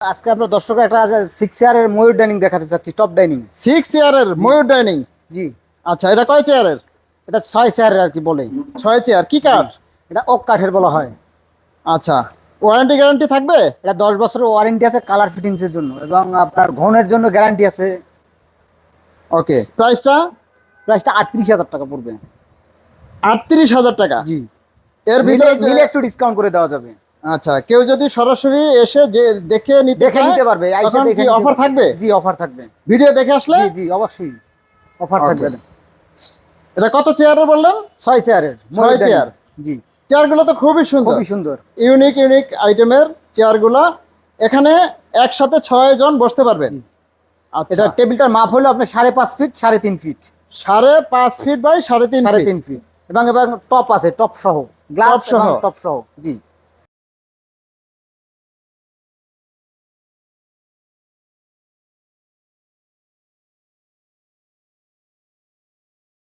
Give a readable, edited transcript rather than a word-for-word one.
আজকে আপনার দর্শকরা একটা 6 চেয়ারের ময়ূর ডাইনিং দেখাতে চাচ্ছি, টপ ডাইনিং। 6 চেয়ারের ময়ূর ডাইনিং। জি, আচ্ছা, এটা কয় চেয়ারের? এটা 6 চেয়ারের আর কি বলে। 6 চেয়ার। কি কাঠ? এটা ওক কাঠের বলা হয়। আচ্ছা, ওয়ারেন্টি গ্যারান্টি থাকবে? এটা 10 বছরের ওয়ারেন্টি আছে কালার ফিটিংস এর জন্য, এবং আপনার ঘনের জন্য গ্যারান্টি আছে। ওকে, প্রাইসটা? প্রাইসটা 38,000 টাকা পড়বে। 38,000 টাকা। জি, এর ভিতরে নিলে একটু ডিসকাউন্ট করে দেওয়া যাবে। আচ্ছা, কেউ যদি সরাসরি এসে যে দেখে নিতে পারবে, তখন কি অফার থাকবে? জি, অফার থাকবে। ভিডিও দেখে আসলে? জি জি, অবশ্যই অফার থাকবে। এটা কত চেয়ারের বললেন? 6 চেয়ারের 6 চেয়ার। জি, চেয়ারগুলো তো খুবই সুন্দর, খুবই সুন্দর, ইউনিক আইটেমের চেয়ারগুলো। এখানে একসাথে 6 জন বসতে পারবেন। আচ্ছা, এটা টেবিলটার মাপ হলো আপনার 5.5 feet 3.5 feet. 5.5 feet by 3.5 feet, এবং টপ আছে, টপ সহ, গ্লাস সহ, টপ সহ। জি।